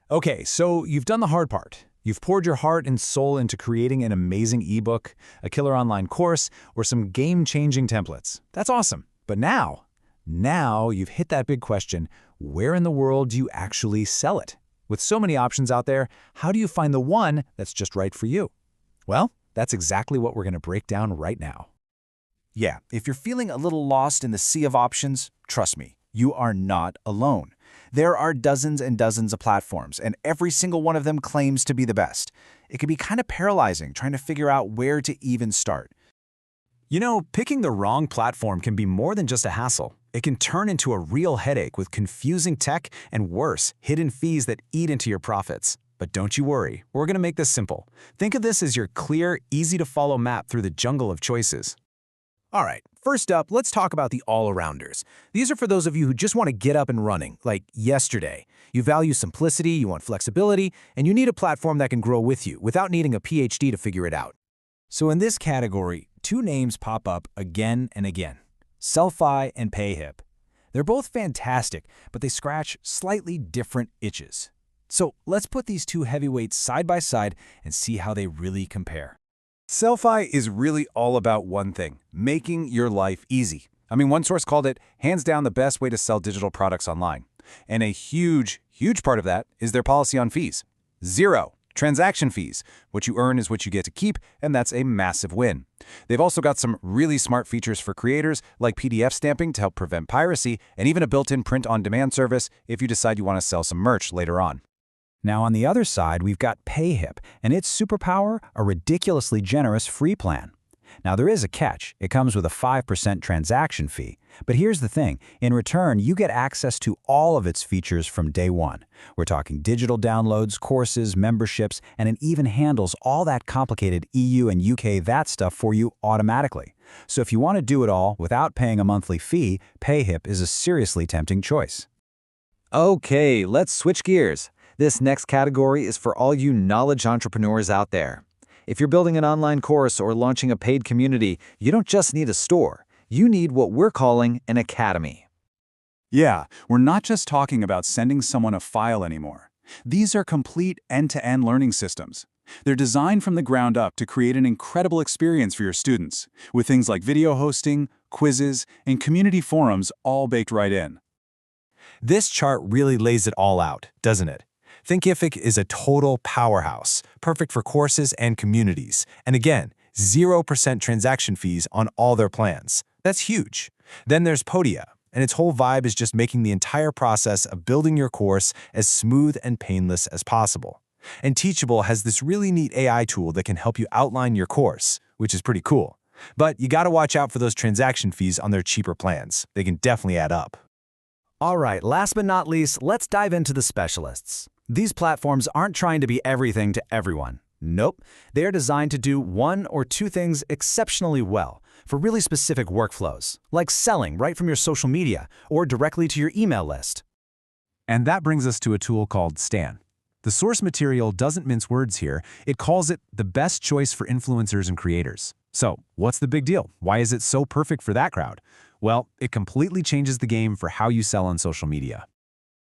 Okay, so you've done the hard part. You've poured your heart and soul into creating an amazing ebook, a killer online course, or some game-changing templates. That's awesome. But now you've hit that big question, where in the world do you actually sell it? With so many options out there, how do you find the one that's just right for you? Well, that's exactly what we're going to break down right now. Yeah, if you're feeling a little lost in the sea of options, trust me, you are not alone. There are dozens and dozens of platforms, and every single one of them claims to be the best. It can be kind of paralyzing trying to figure out where to even start. You know, picking the wrong platform can be more than just a hassle. It can turn into a real headache with confusing tech and worse, hidden fees that eat into your profits. But don't you worry, we're going to make this simple. Think of this as your clear, easy-to-follow map through the jungle of choices. All right, first up, let's talk about the all-arounders. These are for those of you who just want to get up and running, like yesterday. You value simplicity, you want flexibility, and you need a platform that can grow with you without needing a PhD to figure it out. So in this category, two names pop up again and again: Sellfy and Payhip. They're both fantastic, but they scratch slightly different itches. So let's put these two heavyweights side by side and see how they really compare. Sellfy is really all about one thing: making your life easy. I mean, one source called it hands down the best way to sell digital products online. And a huge part of that is their policy on fees. Zero transaction fees. What you earn is what you get to keep, and that's a massive win. They've also got some really smart features for creators, like PDF stamping to help prevent piracy, and even a built-in print-on-demand service if you decide you want to sell some merch later on. Now on the other side, we've got Payhip, and its superpower, a ridiculously generous free plan. Now there is a catch. It comes with a 5% transaction fee. But here's the thing. In return, you get access to all of its features from day one. We're talking digital downloads, courses, memberships, and it even handles all that complicated EU and UK VAT stuff for you automatically. So if you want to do it all without paying a monthly fee, Payhip is a seriously tempting choice. Okay, let's switch gears. This next category is for all you knowledge entrepreneurs out there. If you're building an online course or launching a paid community, you don't just need a store. You need what we're calling an academy. Yeah, we're not just talking about sending someone a file anymore. These are complete end-to-end learning systems. They're designed from the ground up to create an incredible experience for your students, with things like video hosting, quizzes, and community forums all baked right in. This chart really lays it all out, doesn't it? Thinkific is a total powerhouse, perfect for courses and communities. And again, 0% transaction fees on all their plans. That's huge. Then there's Podia, and its whole vibe is just making the entire process of building your course as smooth and painless as possible. And Teachable has this really neat AI tool that can help you outline your course, which is pretty cool. But you gotta watch out for those transaction fees on their cheaper plans. They can definitely add up. All right, last but not least, let's dive into the specialists. These platforms aren't trying to be everything to everyone. Nope, they are designed to do one or two things exceptionally well for really specific workflows, like selling right from your social media or directly to your email list. And that brings us to a tool called Stan. The source material doesn't mince words here. It calls it the best choice for influencers and creators. So, what's the big deal? Why is it so perfect for that crowd? Well, it completely changes the game for how you sell on social media.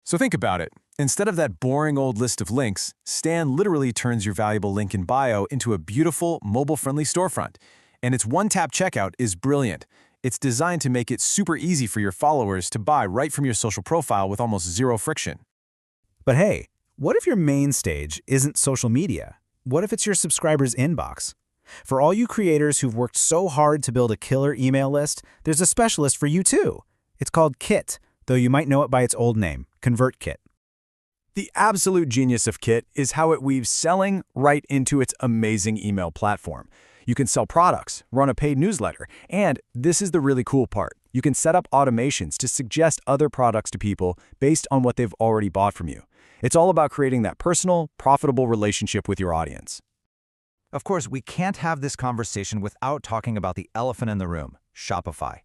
So think about it. Instead of that boring old list of links, Stan literally turns your valuable link in bio into a beautiful, mobile-friendly storefront. And its one-tap checkout is brilliant. It's designed to make it super easy for your followers to buy right from your social profile with almost zero friction. But hey, what if your main stage isn't social media? What if it's your subscribers' inbox? For all you creators who've worked so hard to build a killer email list, there's a specialist for you too. It's called Kit, though you might know it by its old name, ConvertKit. The absolute genius of Kit is how it weaves selling right into its amazing email platform. You can sell products, run a paid newsletter, and this is the really cool part. You can set up automations to suggest other products to people based on what they've already bought from you. It's all about creating that personal, profitable relationship with your audience. Of course, we can't have this conversation without talking about the elephant in the room, Shopify.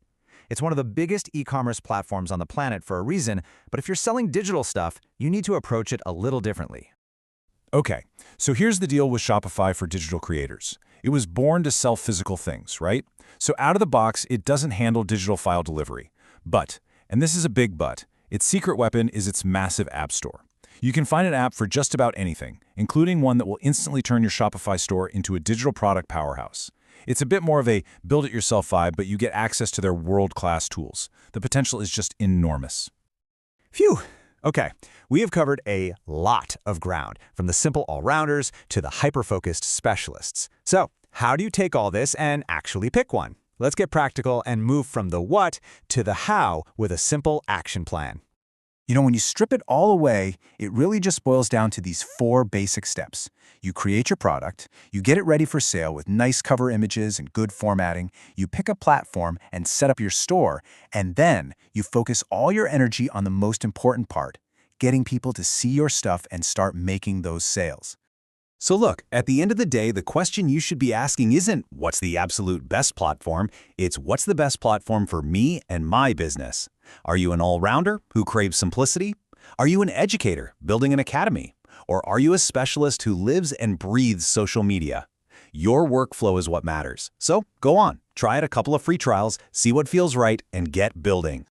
It's one of the biggest e-commerce platforms on the planet for a reason, but if you're selling digital stuff, you need to approach it a little differently. Okay, so here's the deal with Shopify for digital creators. It was born to sell physical things, right? So out of the box, it doesn't handle digital file delivery. But, and this is a big but, its secret weapon is its massive app store. You can find an app for just about anything, including one that will instantly turn your Shopify store into a digital product powerhouse. It's a bit more of a build-it-yourself vibe, but you get access to their world-class tools. The potential is just enormous. Phew! Okay, we have covered a lot of ground, from the simple all-rounders to the hyper-focused specialists. So, how do you take all this and actually pick one? Let's get practical and move from the what to the how with a simple action plan. When you strip it all away, it really just boils down to these 4 basic steps. You create your product, you get it ready for sale with nice cover images and good formatting, you pick a platform and set up your store, and then you focus all your energy on the most important part, getting people to see your stuff and start making those sales. So look, at the end of the day, the question you should be asking isn't what's the absolute best platform, it's what's the best platform for me and my business. Are you an all-rounder who craves simplicity? Are you an educator building an academy? Or are you a specialist who lives and breathes social media? Your workflow is what matters. So go on, try out a couple of free trials, see what feels right, and get building.